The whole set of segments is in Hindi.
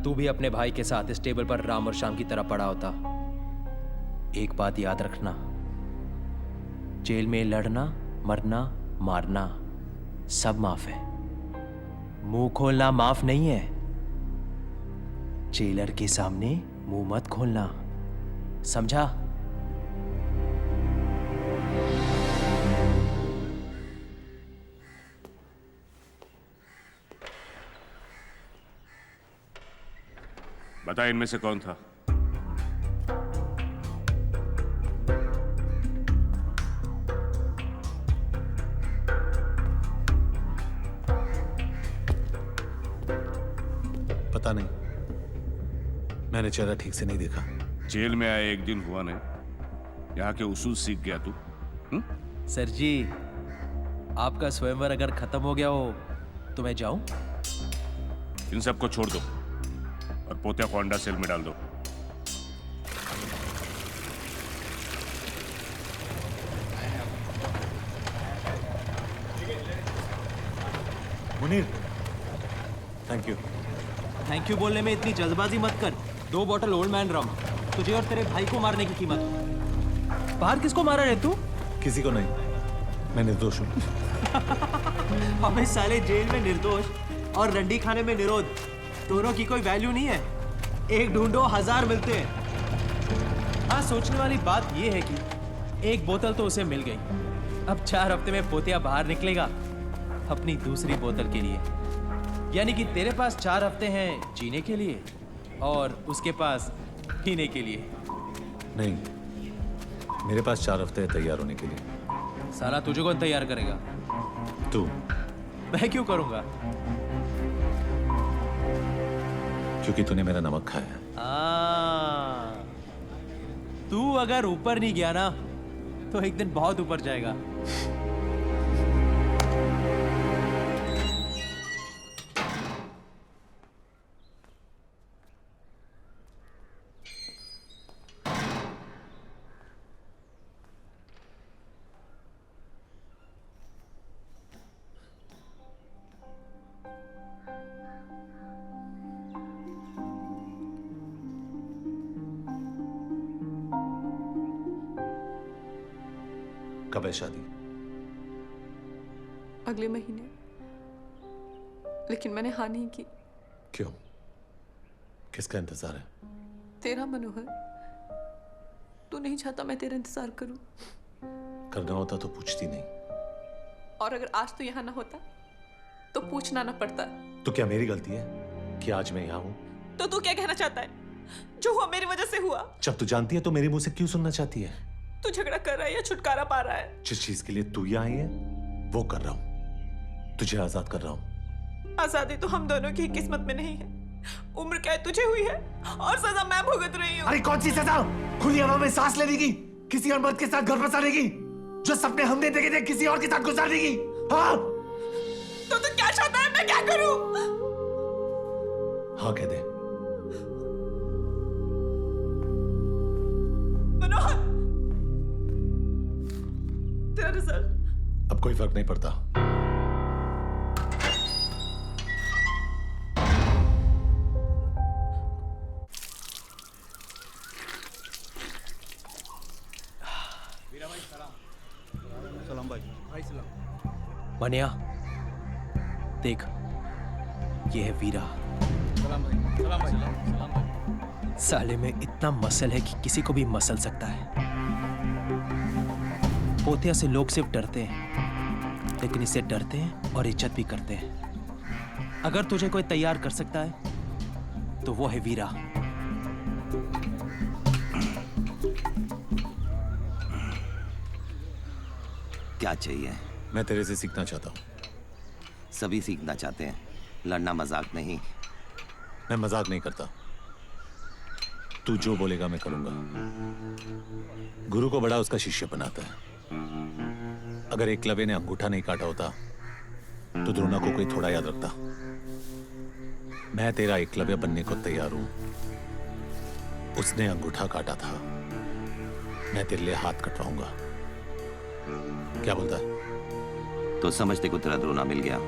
तू भी अपने भाई के साथ इस टेबल पर राम और श्याम की तरह पड़ा होता। एक बात याद रखना, जेल में लड़ना, मरना, मारना सब माफ है, मुंह खोलना माफ नहीं है। जेलर के सामने मुंह मत खोलना, समझा? बता इनमें से कौन था? पता नहीं, मैंने चेहरा ठीक से नहीं देखा। जेल में आए एक दिन हुआ नहीं, यहाँ के उसूल सीख गया तू? सर जी, आपका स्वयंवर अगर खत्म हो गया हो तो मैं जाऊं? इन सबको छोड़ दो और पोतिया को अंडा सेल में डाल दो। Munir, thank you. Thank you बोलने में इतनी जल्दबाजी मत कर। 2 बॉटल ओल्ड मैन रम, तुझे और तेरे भाई को मारने की कीमत। बाहर किसको मारा है तू? किसी को नहीं, मैं निर्दोष हूँ। हमें साले जेल में निर्दोष और रंडी खाने में निरोध, दोनों की कोई वैल्यू नहीं है। एक ढूंढो 1000 मिलते हैं। हाँ, सोचने वाली बात यह है कि एक बोतल तो उसे मिल गई। अब 4 हफ्ते में पोतिया बाहर निकलेगा अपनी दूसरी बोतल के लिए। यानी कि तेरे पास 4 हफ्ते हैं जीने के लिए और उसके पास पीने के लिए। नहीं, मेरे पास 4 हफ्ते हैं तैयार होने के लिए। साला तुझे कौन तैयार करेगा? तू। मैं क्यों करूंगा? क्योंकि तूने मेरा नमक खाया है। तू अगर ऊपर नहीं गया ना तो एक दिन बहुत ऊपर जाएगा। कब है शादी? अगले महीने, लेकिन मैंने हाँ नहीं की। क्यों? किसका इंतजार है? तेरा मनोहर, तू नहीं चाहता मैं तेरा इंतजार करूं। करना होता तो पूछती नहीं। और अगर आज तू यहाँ ना होता तो पूछना ना पड़ता। तो क्या मेरी गलती है कि आज मैं यहाँ हूँ? तो तू क्या कहना चाहता है? जो हुआ मेरी वजह से हुआ। जब तू जानती है तो मेरे मुंह से क्यों सुनना चाहती है? तू झगड़ा कर रहा है या छुटकारा पा रहा है? जिस चीज के लिए तू यहाँ आई है वो कर रहा हूँ। तुझे आजाद कर रहा हूँ। आजादी तो हम दोनों की किस्मत में नहीं है। उम्र कैद तुझे हुई है और सजा मैं भुगत रही हूँ। अरे कौन सी सजा? खुली हवा में सांस लेने की, किसी और मर्द के साथ घर बसाने की, जो सपने हमने देखे थे किसी और के साथ गुजारने की। हाँ? तो तू क्या चाहता है मैं क्या करूं? हाँ कह दे। मनोहर, तेरा रिजल्ट। अब कोई फर्क नहीं पड़ता। सलाम भाई। सलाम। मनिया देख, ये है वीरा। सलाम भाई। सलाम भाई। सलाम भाई। साले में इतना मसल है कि किसी को भी मसल सकता है। पोतिया से लोग सिर्फ डरते हैं, लेकिन इससे डरते हैं और इज्जत भी करते हैं। अगर तुझे कोई तैयार कर सकता है तो वो है वीरा। क्या चाहिए? मैं तेरे से सीखना चाहता हूँ। सभी सीखना चाहते हैं, लड़ना मजाक नहीं। मैं मजाक नहीं करता। तू जो बोलेगा मैं करूंगा। गुरु को बड़ा उसका शिष्य बनाता है। अगर एकलव्य ने अंगूठा नहीं काटा होता तो द्रोणा को कोई थोड़ा याद रखता। मैं तेरा एकलव्य बनने को तैयार हूं। उसने अंगूठा काटा था, मैं तेरे लिए हाथ कटवाऊंगा। क्या बोलता है? तो समझते को तेरा द्रोणा मिल गया।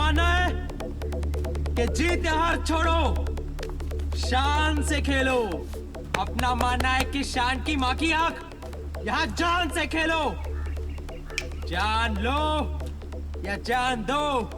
मानना है कि जीत या हार छोड़ो, शान से खेलो। अपना मानना है कि शान की माँ की आंख, यहाँ जान से खेलो। जान लो या जान दो।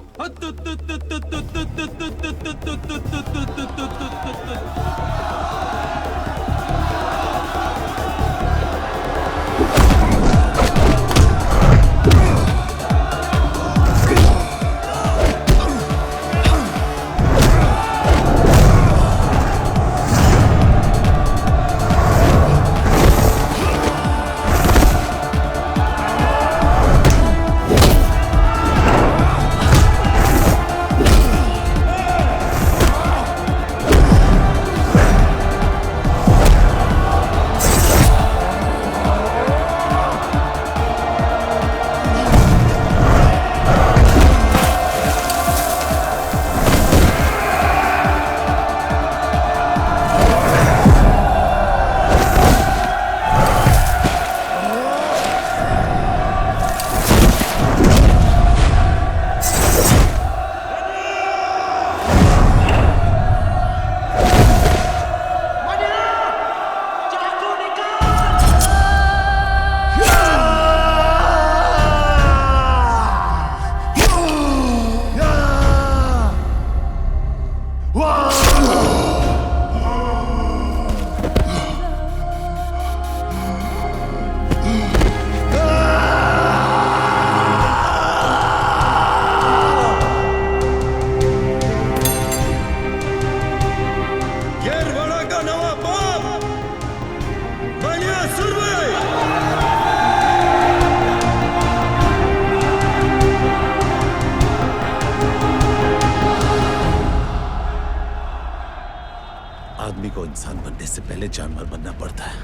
आदमी को इंसान बनने से पहले जानवर बनना पड़ता है।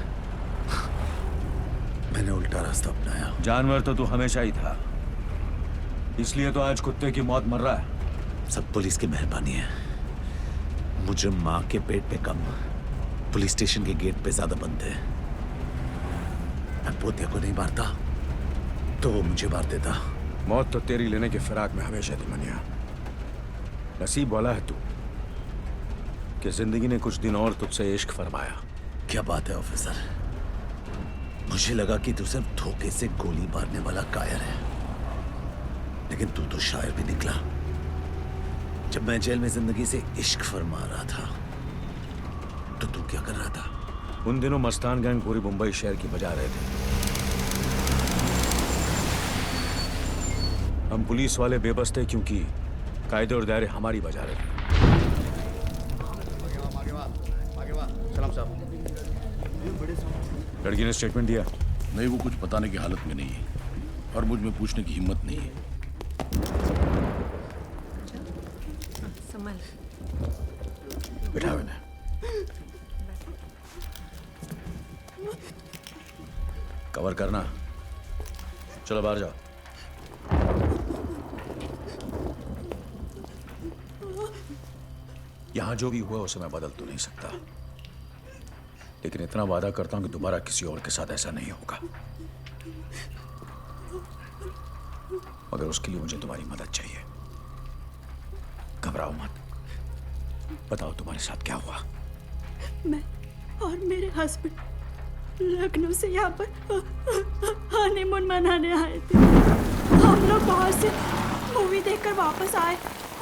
मैंने उल्टा रास्ता अपनाया। जानवर तो तू हमेशा ही था, इसलिए तो आज कुत्ते की मौत मर रहा है। सब पुलिस की मेहरबानी है। मुजरिम माँ के पेट पे कम, पुलिस स्टेशन के गेट पे ज्यादा बंद है। मैं पोतिया को नहीं मारता तो वो मुझे मार देता। मौत तो तेरी लेने के फिराक में हमेशा थी मनिया। नसीब वाला है तू कि जिंदगी ने कुछ दिन और तुझसे इश्क फरमाया। क्या बात है ऑफिसर, मुझे लगा कि तू सिर्फ धोखे से गोली मारने वाला कायर है, लेकिन तू तो शायर भी निकला। जब मैं जेल में जिंदगी से इश्क फरमा रहा था तो तू क्या कर रहा था? उन दिनों मस्तान गैंग पूरी मुंबई शहर की बजा रहे थे। हम पुलिस वाले बेबस थे क्योंकि कायदे और दायरे हमारी बजा रहे थे। सलाम साहब। लड़की ने स्टेटमेंट दिया? नहीं, वो कुछ बताने की हालत में नहीं है और मुझ में पूछने की हिम्मत नहीं है। संभल। बिठाओ इन्हें। कवर करना। चलो बाहर जाओ। यहां जो भी हुआ उसे मैं बदल तो नहीं सकता, लेकिन इतना वादा करता हूं कि दोबारा किसी और के साथ ऐसा नहीं होगा। मगर उसके लिए मुझे तुम्हारी मदद चाहिए। घबराओ मत, बताओ तुम्हारे साथ क्या हुआ। मैं और मेरे हस्बैंड लखनऊ से यहाँ पर हनीमून मनाने आए थे। हम लोग बाहर से मूवी देखकर वापस आए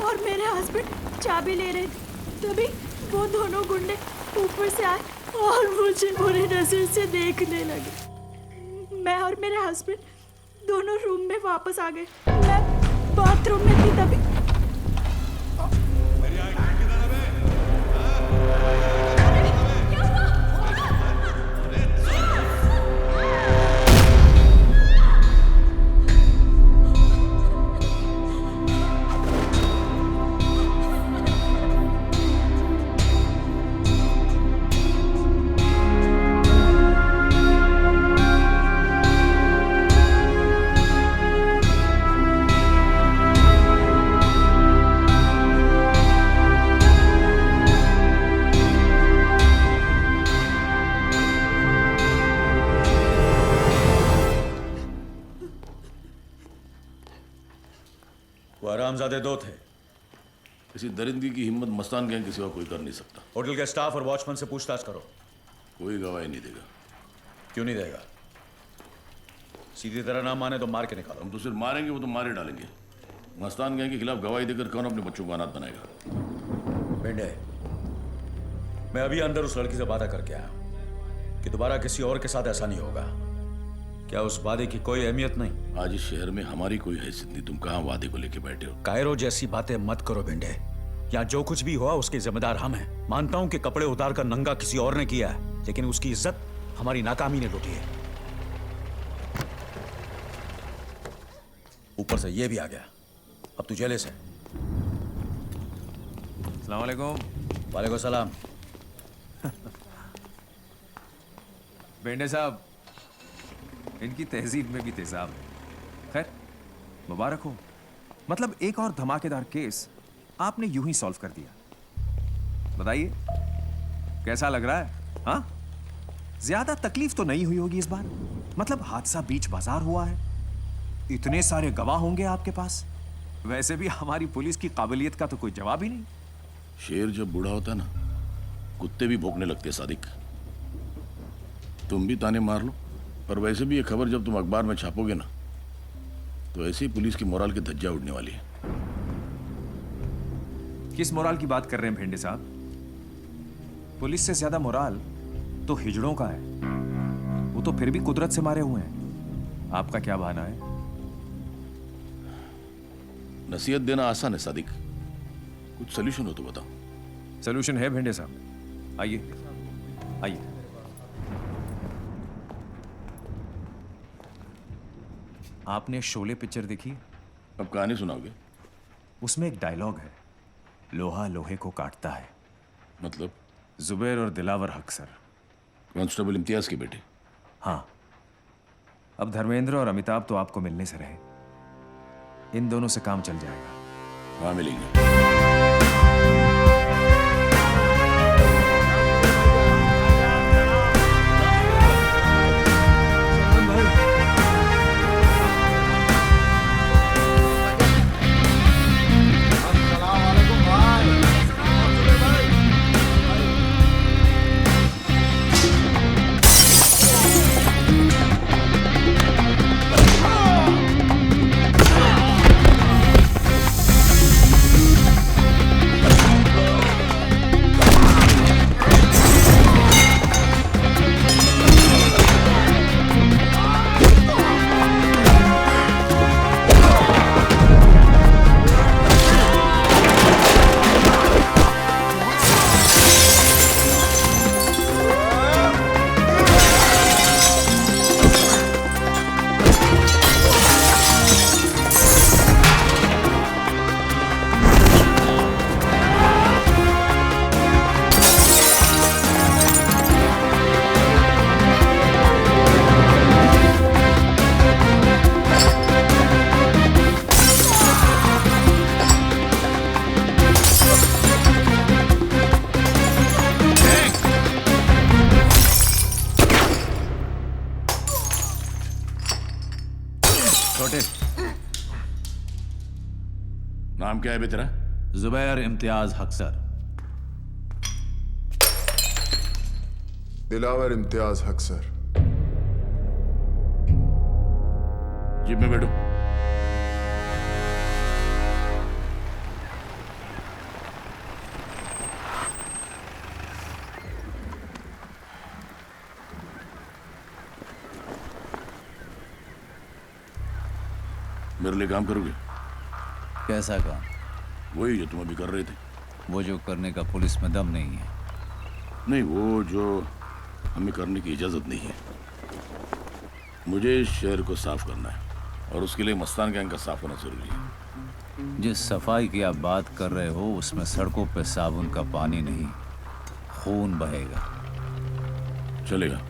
और मेरे हस्बैंड चाबी ले रहे थे, तभी वो दोनों गुंडे ऊपर से आए और मुझे बुरी नजर से देखने लगे। मैं और मेरे हस्बैंड दोनों रूम में वापस आ गए। मैं बाथरूम में थी तभी वो हरामजादे दो थे, इसी दरिंदगी की हिम्मत मस्तान गैंग के सिवा कोई कर नहीं सकता। होटल के स्टाफ और वॉचमैन से पूछताछ करो। कोई गवाही नहीं देगा। क्यों नहीं देगा? सीधी तरह ना माने तो मार के निकालो। हम तो सिर्फ मारेंगे, वो तो मारे डालेंगे। मस्तान गैंग के खिलाफ गवाही देकर कौन अपने बच्चों को अनाथ बनाएगा? बेंडे, मैं अभी अंदर उस लड़की से वादा करके आया कि दोबारा किसी और के साथ ऐसा नहीं होगा। क्या उस वादे की कोई अहमियत नहीं? आज इस शहर में हमारी कोई हैसियत नहीं। तुम कहाँ वादे को लेके बैठे हो? कायरो जैसी बातें मत करो बेंडे। यहाँ जो कुछ भी हुआ उसके जिम्मेदार हम हैं। मानता हूं कि कपड़े उतार कर नंगा किसी और ने किया है, लेकिन उसकी इज्जत हमारी नाकामी ने लूटी है। ऊपर से ये भी आ गया। अब तू जेले से। अस्सलाम वालेकुम। वालेकुम सलाम। बेंडे साहब, इनकी तहजीब में भी तेजाब है। खैर, मुबारक हो। मतलब एक और धमाकेदार केस आपने यूं ही सॉल्व कर दिया। बताइए कैसा लग रहा है? हाँ, ज्यादा तकलीफ तो नहीं हुई होगी इस बार। मतलब हादसा बीच बाजार हुआ है, इतने सारे गवाह होंगे आपके पास। वैसे भी हमारी पुलिस की काबिलियत का तो कोई जवाब ही नहीं। शेर जब बूढ़ा होता है ना, कुत्ते भी भौंकने लगते। सादिक, तुम भी ताने मार लो, पर वैसे भी ये खबर जब तुम अखबार में छापोगे ना, तो ऐसे ही पुलिस की मोराल की धज्जियां उड़ने वाली है। किस मोराल की बात कर रहे हैं भेंडे साहब? पुलिस से ज्यादा मोराल तो हिजड़ों का है। वो तो फिर भी कुदरत से मारे हुए हैं। आपका क्या बहाना है? नसीहत देना आसान है सादिक, कुछ सोल्यूशन हो तो बताओ। सोल्यूशन है भेंडे साहब, आइए आइए। आपने शोले पिक्चर देखी? अब कहानी सुनाओगे? उसमें एक डायलॉग है, लोहा लोहे को काटता है। मतलब? जुबैर और दिलावर हक सर। कांस्टेबल इम्तियाज के बेटे? हाँ। अब धर्मेंद्र और अमिताभ तो आपको मिलने से रहे, इन दोनों से काम चल जाएगा। हाँ, मिलेंगे। नाम क्या है बे तेरा? जुबैर इम्तियाज हक सर। दिलावर इम्तियाज हक सर। जीप में बैठो। मेरे लिए काम करोगे? कैसा काम? वही जो तुम अभी कर रहे थे। वो जो करने का पुलिस में दम नहीं है। नहीं, वो जो हमें करने की इजाजत नहीं है। मुझे इस शहर को साफ करना है और उसके लिए मस्तान गैंग का साफ होना जरूरी है। जिस सफाई की आप बात कर रहे हो उसमें सड़कों पे साबुन का पानी नहीं, खून बहेगा। चलेगा।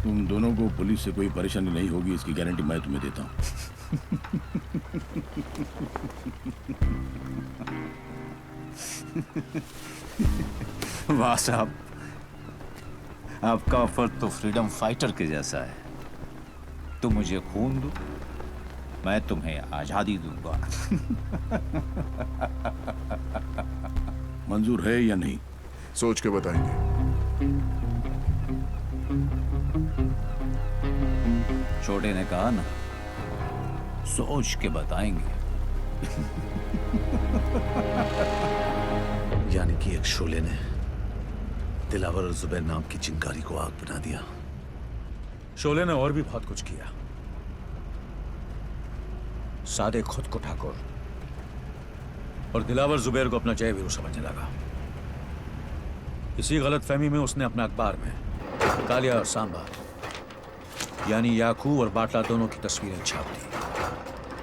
तुम दोनों को पुलिस से कोई परेशानी नहीं होगी, इसकी गारंटी मैं तुम्हें देता हूँ। वाह साहब, आपका ऑफर तो फ्रीडम फाइटर के जैसा है। तुम मुझे खून दो, मैं तुम्हें आजादी दूंगा। मंजूर है या नहीं? सोच के बताएंगे। छोटे ने कहा ना, सोच के बताएंगे। यानी कि एक शोले ने दिलावर और जुबैर नाम की चिंगारी को आग बना दिया। शोले ने और भी बहुत कुछ किया। सादे खुद को ठाकुर और दिलावर जुबैर को अपना जय वीरू समझने लगा। इसी गलतफहमी में उसने अपने अखबार में कालिया और सांबा यानी याकूब और बाटला दोनों की तस्वीरें छाप दी।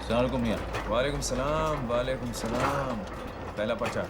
सलाम मियां। वालेकुम सलाम, वालेकुम सलाम। पहला पर्चा।